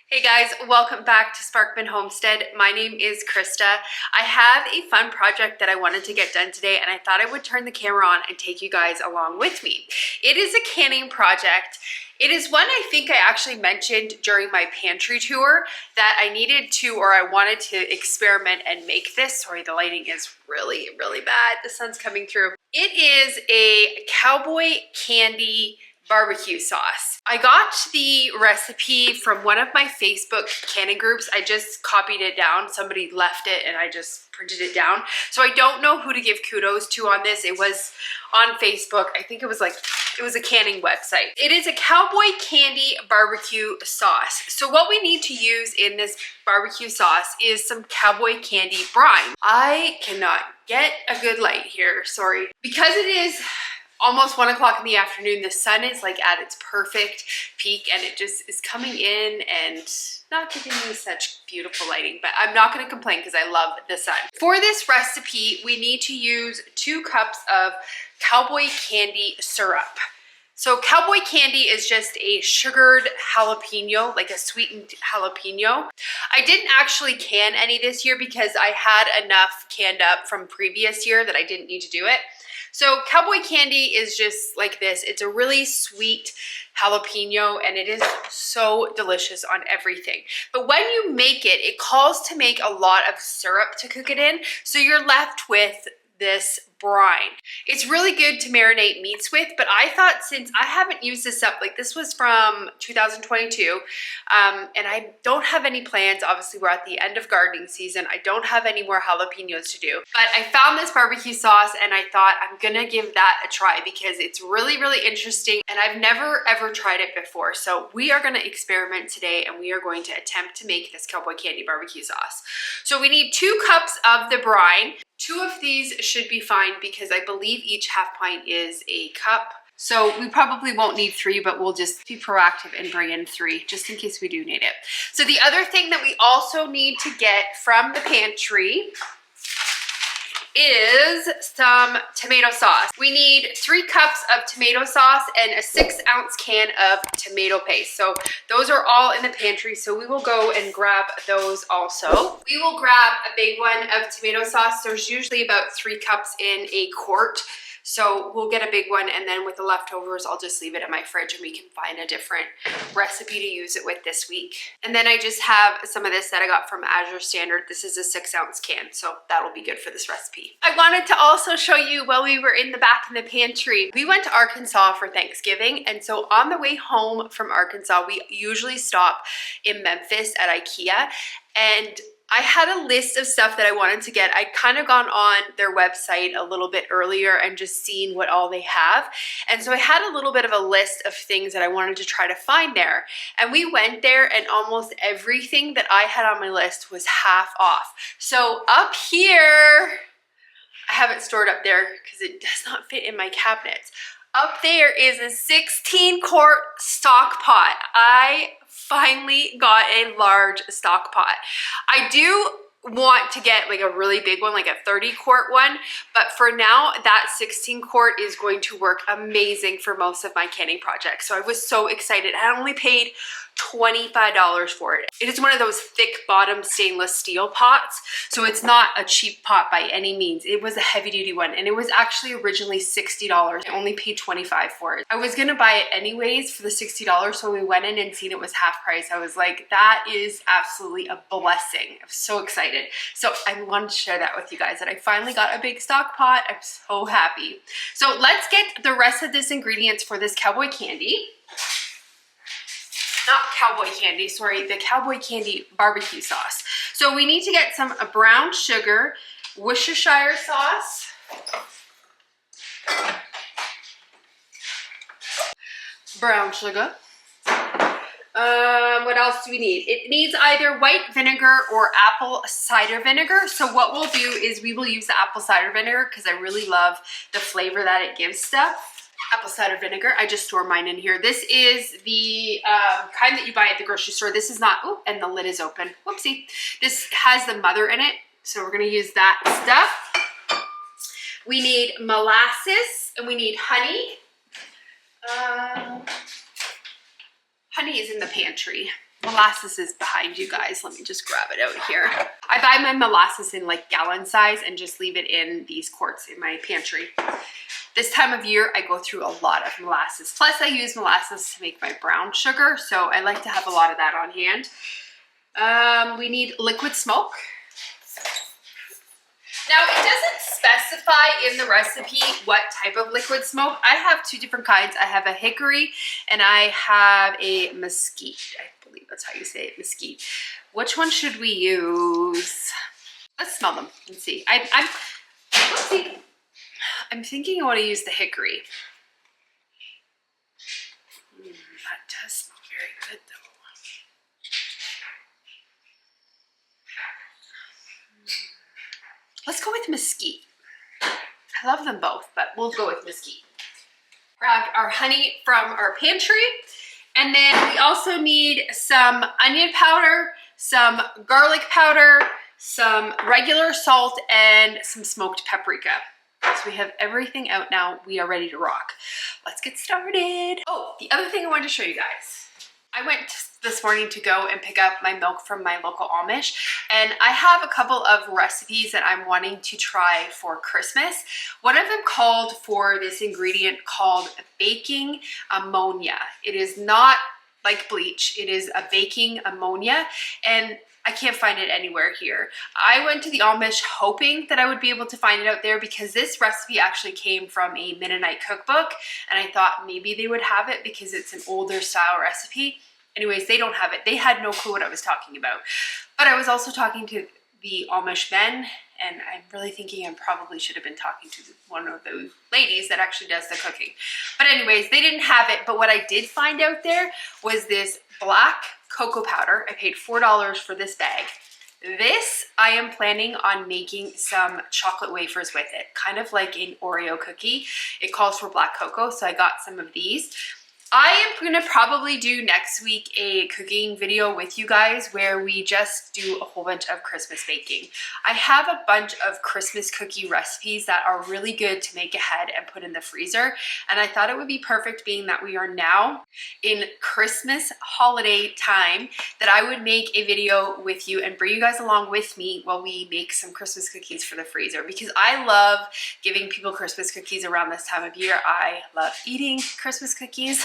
Hey guys, welcome back to Sparkman Homestead. My name is Krista. I have a fun project that I wanted to get done today, and I thought I would turn the camera on and take you guys along with me. It is a canning project. It is one I think I actually mentioned during my pantry tour that I needed to, or I wanted to experiment and make this. Sorry, the lighting is really bad. The sun's coming through. It is a Cowboy Candy BBQ sauce. I got the recipe from one of my Facebook canning groups. I just copied it down. Somebody left it and I just printed it down. So I don't know who to give kudos to on this. It was on Facebook. I think it was a canning website. It is a Cowboy Candy BBQ Sauce. So what we need to use in this barbecue sauce is some Cowboy Candy brine. I cannot get a good light here, sorry. Because it is almost 1 o'clock in the afternoon, the sun is like at its perfect peak and it just is coming in and not giving me such beautiful lighting, but I'm not going to complain because I love the sun. For this recipe, we need to use 2 cups of Cowboy Candy syrup. So Cowboy Candy is just a sugared jalapeno, like a sweetened jalapeno. I didn't actually can any this year because I had enough canned up from previous year that I didn't need to do it. So Cowboy Candy is just like this. It's a really sweet jalapeno and it is so delicious on everything. But when you make it, it calls to make a lot of syrup to cook it in. So you're left with this brine. It's really good to marinate meats with, but I thought since I haven't used this up, like this was from 2022, and I don't have any plans. Obviously, we're at the end of gardening season. I don't have any more jalapenos to do, but I found this barbecue sauce and I thought I'm gonna give that a try because it's really interesting and I've never ever tried it before. So we are gonna experiment today and we are going to attempt to make this Cowboy Candy barbecue sauce. So we need 2 cups of the brine. 2 of these should be fine because I believe each half pint is a cup. So we probably won't need 3, but we'll just be proactive and bring in 3 just in case we do need it. So the other thing that we also need to get from the pantry is some tomato sauce. We need 3 cups of tomato sauce and a 6-ounce can of tomato paste. So those are all in the pantry, so we will go and grab those also. We will grab a big one of tomato sauce. There's usually about 3 cups in a quart. So we'll get a big one, and then with the leftovers, I'll just leave it in my fridge and we can find a different recipe to use it with this week. And then I just have some of this that I got from Azure Standard. This is a 6-ounce can, so that'll be good for this recipe. I wanted to also show you while we were in the back in the pantry, we went to Arkansas for Thanksgiving. And so on the way home from Arkansas, we usually stop in Memphis at IKEA, and I had a list of stuff that I wanted to get. I'd kind of gone on their website a little bit earlier and just seen what all they have. And so I had a little bit of a list of things that I wanted to try to find there. And we went there and almost everything that I had on my list was half off. So up here, I have it stored up there because it does not fit in my cabinets. Up there is a 16-quart stock pot. I finally got a large stock pot. I do want to get like a really big one, like a 30-quart one, but for now that 16-quart is going to work amazing for most of my canning projects. So I was so excited. I only paid $25 for it. It is one of those thick bottom stainless steel pots, so it's not a cheap pot by any means. It was a heavy duty one and it was actually originally $60. I only paid $25 for it. I was gonna buy it anyways for the $60, so we went in and seen it was half price. I was like, that is absolutely a blessing. I'm so excited. So I wanted to share that with you guys that I finally got a big stock pot. I'm so happy. So let's get the rest of this ingredients for this Cowboy Candy. Not Cowboy Candy, sorry, the Cowboy Candy barbecue sauce. So we need to get some brown sugar, Worcestershire sauce, brown sugar. What else do we need? It needs either white vinegar or apple cider vinegar. So what we'll do is we will use the apple cider vinegar because I really love the flavor that it gives stuff. Apple cider vinegar. I just store mine in here. This is the kind that you buy at the grocery store. This is not, oh, and the lid is open. Whoopsie. This has the mother in it, so we're going to use that stuff. We need molasses and we need honey. Honey is in the pantry. Molasses is behind you guys. Let me just grab it out here. I buy my molasses in like gallon size and just leave it in these quarts in my pantry. This time of year, I go through a lot of molasses. Plus, I use molasses to make my brown sugar, so I like to have a lot of that on hand. We need liquid smoke. Now, it doesn't specify in the recipe what type of liquid smoke. I have two different kinds. I have a hickory and I have a mesquite. I believe that's how you say it, mesquite. Which one should we use? Let's smell them and see. I'm thinking I want to use the hickory. That does smell very good though. Let's go with mesquite. I love them both, but we'll go with mesquite. Grab our honey from our pantry. And then we also need some onion powder, some garlic powder, some regular salt, and some smoked paprika. So we have everything out now. We are ready to rock. Let's get started. Oh, the other thing I wanted to show you guys. I went this morning to go and pick up my milk from my local Amish, and I have a couple of recipes that I'm wanting to try for Christmas. One of them called for this ingredient called baking ammonia. It is not like bleach, it is a baking ammonia, and I can't find it anywhere here. I went to the Amish hoping that I would be able to find it out there because this recipe actually came from a Mennonite cookbook, and I thought maybe they would have it because it's an older style recipe. Anyways, they don't have it. They had no clue what I was talking about. But I was also talking to the Amish men, and I'm really thinking I probably should have been talking to one of those ladies that actually does the cooking. But anyways, they didn't have it. But what I did find out there was this black cocoa powder. I paid $4 for this bag. This, I am planning on making some chocolate wafers with it, kind of like an Oreo cookie. It calls for black cocoa, so I got some of these. I am gonna probably do next week a cooking video with you guys where we just do a whole bunch of Christmas baking. I have a bunch of Christmas cookie recipes that are really good to make ahead and put in the freezer. And I thought it would be perfect, being that we are now in Christmas holiday time, that I would make a video with you and bring you guys along with me while we make some Christmas cookies for the freezer, because I love giving people Christmas cookies around this time of year. I love eating Christmas cookies.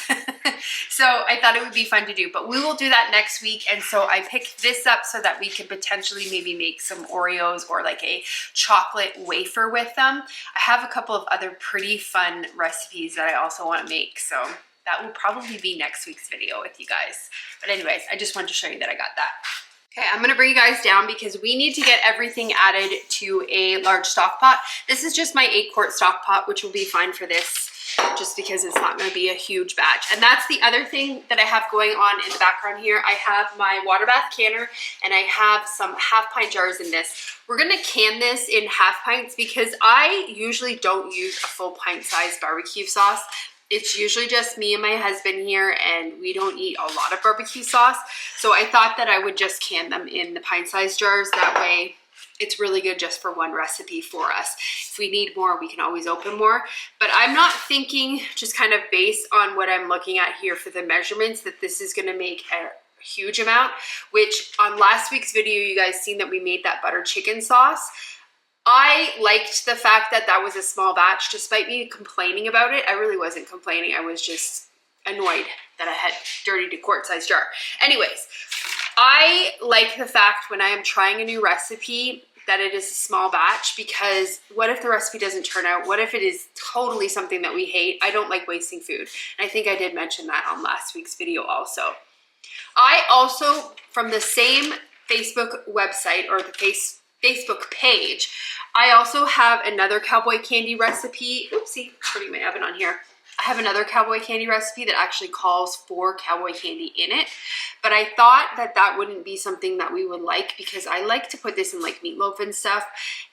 So I thought it would be fun to do, but we will do that next week. And so I picked this up so that we could potentially maybe make some Oreos or like a chocolate wafer with them. I have a couple of other pretty fun recipes that I also want to make, so that will probably be next week's video with you guys. But anyways, I just wanted to show you that I got that. Okay, I'm gonna bring you guys down because we need to get everything added to a large stock pot. This is just my 8-quart stock pot, which will be fine for this, just because it's not going to be a huge batch. And that's the other thing that I have going on in the background here. I have my water bath canner and I have some half-pint jars in this. We're going to can this in half pints because I usually don't use a full pint-sized barbecue sauce. It's usually just me and my husband here, and we don't eat a lot of barbecue sauce. So I thought that I would just can them in the pint-sized jars. That way it's really good just for one recipe for us. If we need more, we can always open more. But I'm not thinking, just kind of based on what I'm looking at here for the measurements, that this is gonna make a huge amount, which on last week's video, you guys seen that we made that butter chicken sauce. I liked the fact that that was a small batch, despite me complaining about it. I really wasn't complaining. I was just annoyed that I had dirtied a quart-sized jar. Anyways, I like the fact when I am trying a new recipe that it is a small batch, because what if the recipe doesn't turn out? What if it is totally something that we hate? I don't like wasting food. And I think I did mention that on last week's video also. I also, from the same Facebook website or the Facebook page, I also have another cowboy candy recipe. Oopsie, putting my oven on here. I have another cowboy candy recipe that actually calls for cowboy candy in it, but I thought that that wouldn't be something that we would like, because I like to put this in like meatloaf and stuff,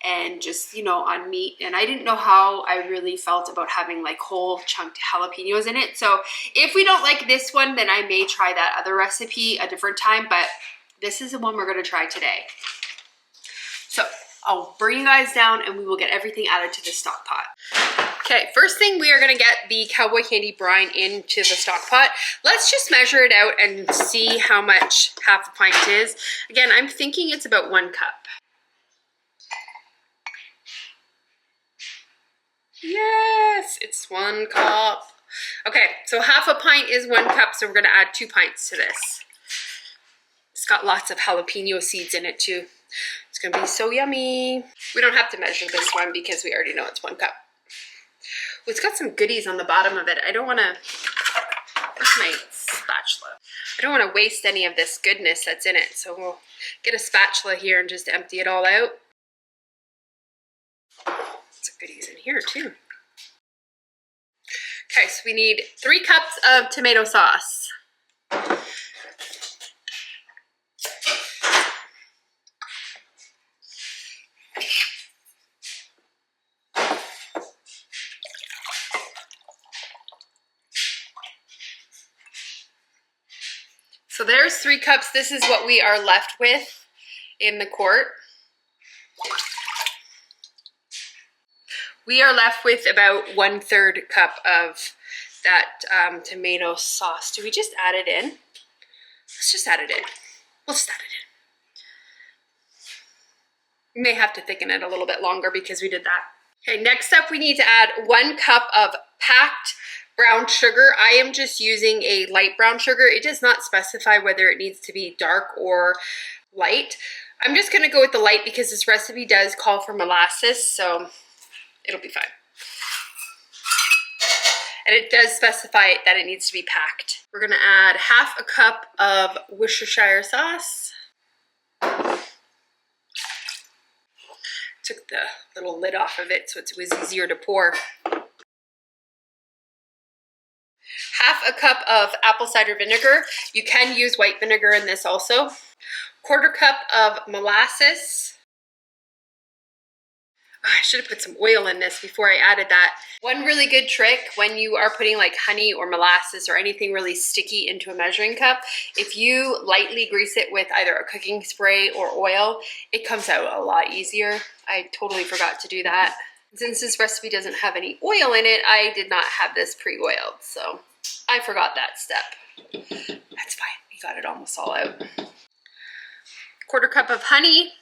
and just, you know, on meat, and I didn't know how I really felt about having like whole chunked jalapenos in it. So if we don't like this one, then I may try that other recipe a different time, but this is the one we're going to try today. So I'll bring you guys down and we will get everything added to the stock pot. Okay, first thing, we are gonna get the Cowboy Candy brine into the stock pot. Let's just measure it out and see how much half a pint is. Again, I'm thinking it's about 1 cup. Yes, it's 1 cup. Okay, so half a pint is 1 cup, so we're gonna add 2 pints to this. It's got lots of jalapeno seeds in it too. It's gonna be so yummy. We don't have to measure this one because we already know it's 1 cup. Well, it's got some goodies on the bottom of it. I don't wanna, where's my spatula? I don't wanna waste any of this goodness that's in it. So we'll get a spatula here and just empty it all out. Some goodies in here too. Okay, so we need 3 cups of tomato sauce. So there's 3 cups. This is what we are left with in the quart. We are left with about 1/3 cup of that tomato sauce. Do we just add it in? Let's just add it in. We'll just add it in. We may have to thicken it a little bit longer because we did that. Okay, next up we need to add 1 cup of packed brown sugar. I am just using a light brown sugar. It does not specify whether it needs to be dark or light. I'm just gonna go with the light because this recipe does call for molasses, so it'll be fine. And it does specify that it needs to be packed. We're gonna add half a cup of Worcestershire sauce. Took the little lid off of it so it was easier to pour. Half a cup of apple cider vinegar. You can use white vinegar in this also. 1/4 cup of molasses. I should have put some oil in this before I added that. One really good trick when you are putting like honey or molasses or anything really sticky into a measuring cup, if you lightly grease it with either a cooking spray or oil, it comes out a lot easier. I totally forgot to do that. Since this recipe doesn't have any oil in it, I did not have this pre-oiled, so I forgot that step. That's fine, we got it almost all out. 1/4 cup of honey.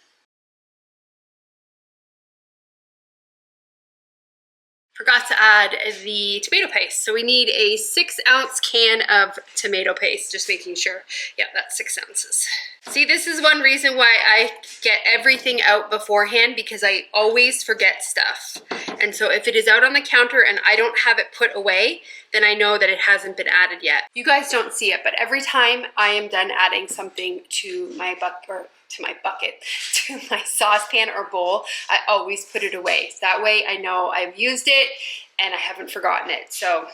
Forgot to add the tomato paste. So we need a 6-ounce can of tomato paste, just making sure. Yeah, that's 6 ounces. See, this is one reason why I get everything out beforehand, because I always forget stuff. And so if it is out on the counter and I don't have it put away, then I know that it hasn't been added yet. You guys don't see it, but every time I am done adding something to my bucket, to my saucepan or bowl, I always put it away. So that way I know I've used it and I haven't forgotten it. So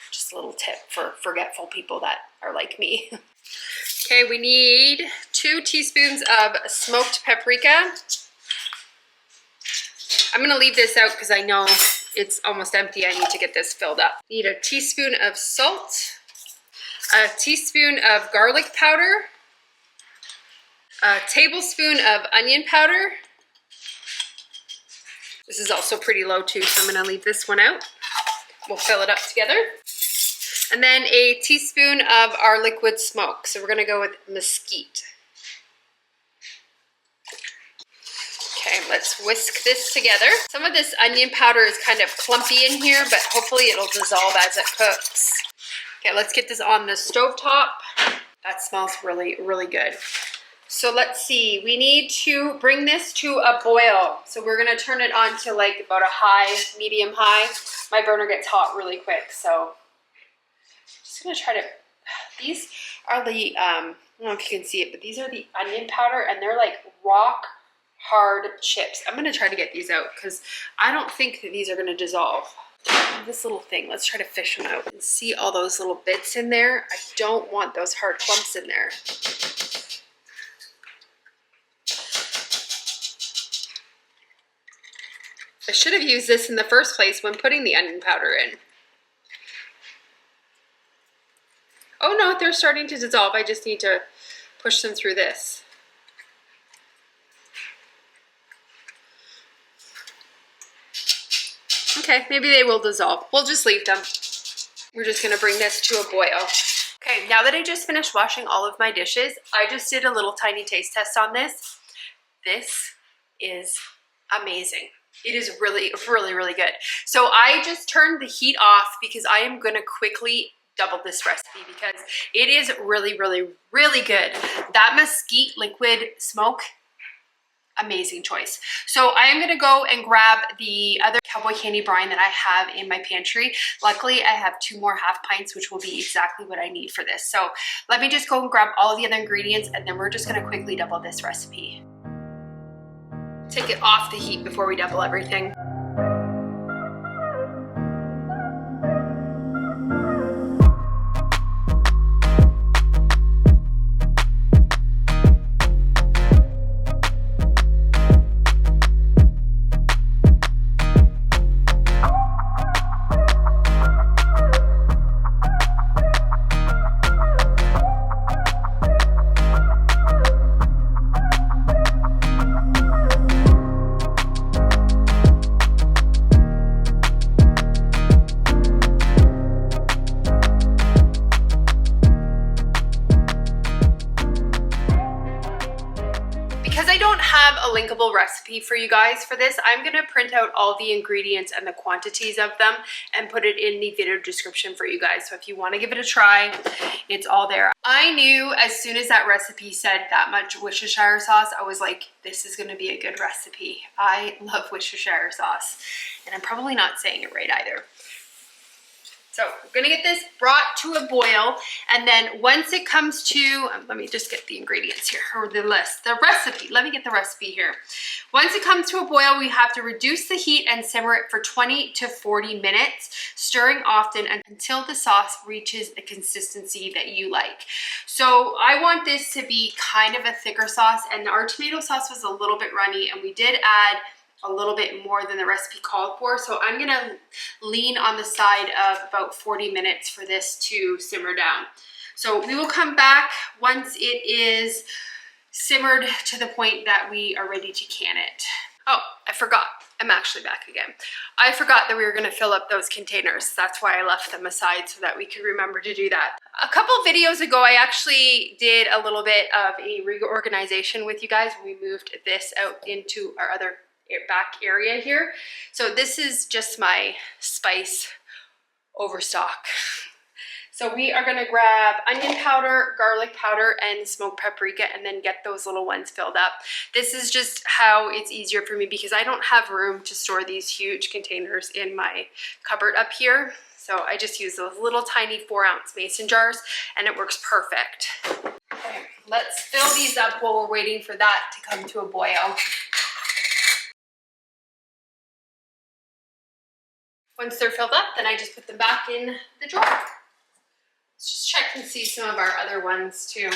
just a little tip for forgetful people that are like me. Okay, we need 2 teaspoons of smoked paprika. I'm gonna leave this out because I know it's almost empty. I need to get this filled up. Need a teaspoon of salt, a teaspoon of garlic powder, a tablespoon of onion powder. This is also pretty low too, so I'm gonna leave this one out. We'll fill it up together. And then a teaspoon of our liquid smoke. So we're gonna go with mesquite. Okay, let's whisk this together. Some of this onion powder is kind of clumpy in here, but hopefully it'll dissolve as it cooks. Okay, let's get this on the stovetop. That smells really, really good. So let's see, we need to bring this to a boil. So we're gonna turn it on to like about a high, medium high. My burner gets hot really quick, so just gonna try to, these are the, I don't know if you can see it, but these are the onion powder and they're like rock hard chips. I'm gonna try to get these out because I don't think that these are gonna dissolve. This little thing, let's try to fish them out and see all those little bits in there. I don't want those hard clumps in there. I should have used this in the first place when putting the onion powder in. Oh no, they're starting to dissolve. I just need to push them through this. Okay, maybe they will dissolve. We'll just leave them. We're just gonna bring this to a boil. Okay, now that I just finished washing all of my dishes, I just did a little tiny taste test on this. This is amazing. It is really, really, really good. So I just turned the heat off because I am gonna quickly double this recipe because it is really, really, really good. That mesquite liquid smoke, amazing choice. So I am gonna go and grab the other Cowboy Candy brine that I have in my pantry. Luckily, I have 2 more half pints, which will be exactly what I need for this. So let me just go and grab all of the other ingredients, and then we're just gonna quickly double this recipe. Take it off the heat before we double everything. Because I don't have a linkable recipe for you guys for this, I'm gonna print out all the ingredients and the quantities of them and put it in the video description for you guys. So if you wanna give it a try, it's all there. I knew as soon as that recipe said that much Worcestershire sauce, I was like, this is gonna be a good recipe. I love Worcestershire sauce, and I'm probably not saying it right either. So we're gonna get this brought to a boil, and then once it comes to, let me just get the ingredients here, or the list, the recipe. Let me get the recipe here. Once it comes to a boil, we have to reduce the heat and simmer it for 20 to 40 minutes, stirring often until the sauce reaches the consistency that you like. So I want this to be kind of a thicker sauce, and our tomato sauce was a little bit runny, and we did add a little bit more than the recipe called for. So I'm gonna lean on the side of about 40 minutes for this to simmer down. So we will come back once it is simmered to the point that we are ready to can it. Oh, I forgot. I'm actually back again. I forgot that we were gonna fill up those containers. That's why I left them aside, so that we could remember to do that. A couple videos ago, I actually did a little bit of a reorganization with you guys when we moved this out into our other back area here. So this is just my spice overstock. So we are gonna grab onion powder, garlic powder, and smoked paprika, and then get those little ones filled up. This is just how it's easier for me because I don't have room to store these huge containers in my cupboard up here. So I just use those little tiny 4-ounce mason jars, and it works perfect. Okay, let's fill these up while we're waiting for that to come to a boil. Once they're filled up, then I just put them back in the drawer. Let's just check and see some of our other ones too.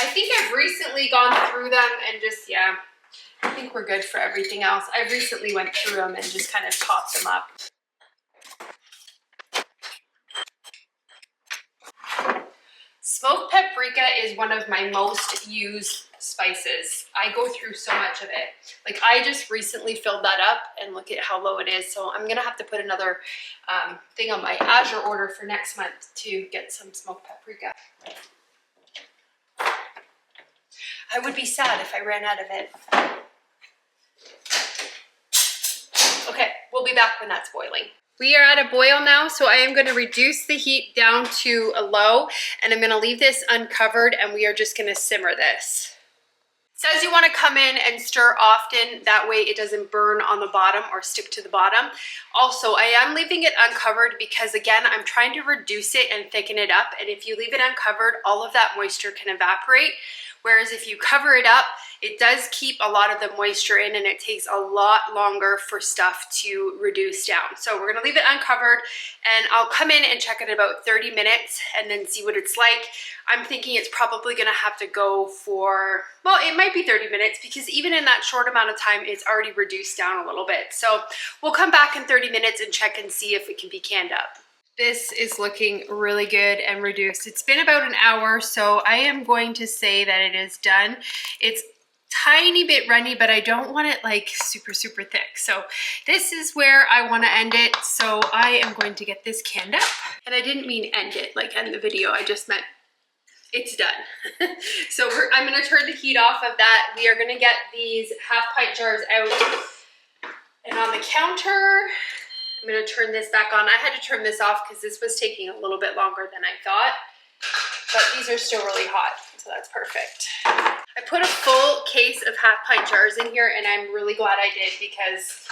I think I've recently gone through them and just, yeah, I think we're good for everything else. I recently went through them and just kind of topped them up. Smoked paprika is one of my most used spices. I go through so much of it. Like I just recently filled that up and look at how low it is. So I'm gonna have to put another thing on my Azure order for next month to get some smoked paprika. I would be sad if I ran out of it. Okay, we'll be back when that's boiling. We are at a boil now, so I am gonna reduce the heat down to a low, and I'm gonna leave this uncovered, and we are just gonna simmer this. It says you wanna come in and stir often, that way it doesn't burn on the bottom or stick to the bottom. Also, I am leaving it uncovered because again, I'm trying to reduce it and thicken it up, and if you leave it uncovered, all of that moisture can evaporate. Whereas if you cover it up, it does keep a lot of the moisture in, and it takes a lot longer for stuff to reduce down. So we're gonna leave it uncovered, and I'll come in and check it in about 30 minutes and then see what it's like. I'm thinking it's probably gonna have to go for, well, it might be 30 minutes because even in that short amount of time, it's already reduced down a little bit. So we'll come back in 30 minutes and check and see if it can be canned up. This is looking really good and reduced. It's been about an hour, so I am going to say that it is done. It's tiny bit runny, but I don't want it like super, super thick. So this is where I want to end it. So I am going to get this canned up. And I didn't mean end it, like end the video. I just meant it's done. So I'm going to turn the heat off of that. We are going to get these half-pint jars out and on the counter. I'm going to turn this back on. I had to turn this off because this was taking a little bit longer than I thought. But these are still really hot, so that's perfect. I put a full case of half-pint jars in here, and I'm really glad I did because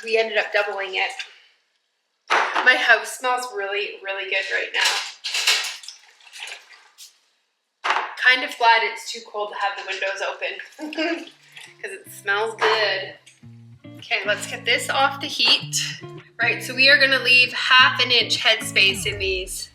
we ended up doubling it. My house smells really, really good right now. Kind of glad it's too cold to have the windows open because it smells good. Okay, let's get this off the heat. Right, so we are gonna leave 1/2 inch headspace in these.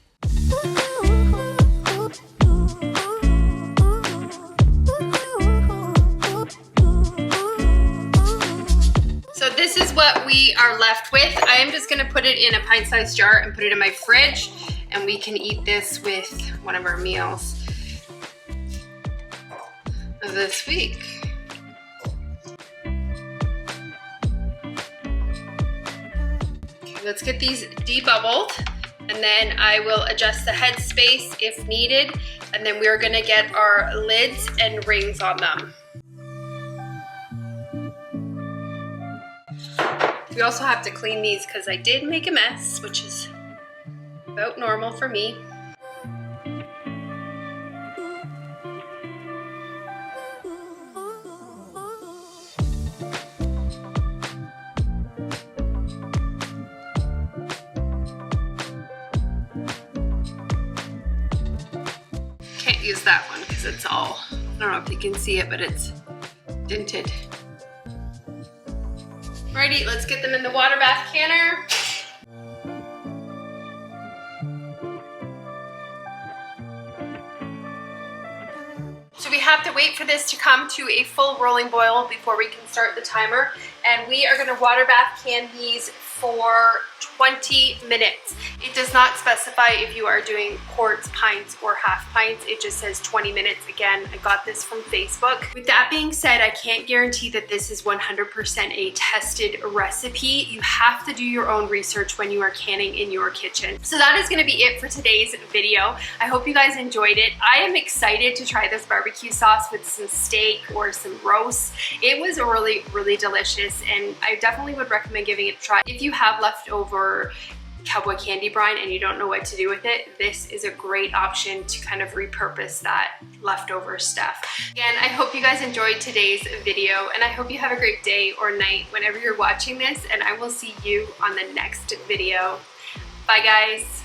So this is what we are left with. I am just gonna put it in a pint-sized jar and put it in my fridge, and we can eat this with one of our meals of this week. Let's get these debubbled, and then I will adjust the head space if needed, and then we're gonna get our lids and rings on them. We also have to clean these because I did make a mess, which is about normal for me. Use that one because it's all, I don't know if you can see it, but it's dented. Alrighty, let's get them in the water bath canner. So we have to wait for this to come to a full rolling boil before we can start the timer. And we are gonna water bath can these for 20 minutes. It does not specify if you are doing quarts, pints, or half pints. It just says 20 minutes. Again, I got this from Facebook. With that being said, I can't guarantee that this is 100% a tested recipe. You have to do your own research when you are canning in your kitchen. So that is gonna be it for today's video. I hope you guys enjoyed it. I am excited to try this barbecue sauce with some steak or some roast. It was really, really delicious, and I definitely would recommend giving it a try. If you have leftover cowboy candy brine and you don't know what to do with it, this is a great option to kind of repurpose that leftover stuff. Again, I hope you guys enjoyed today's video, and I hope you have a great day or night whenever you're watching this, and I will see you on the next video. Bye guys.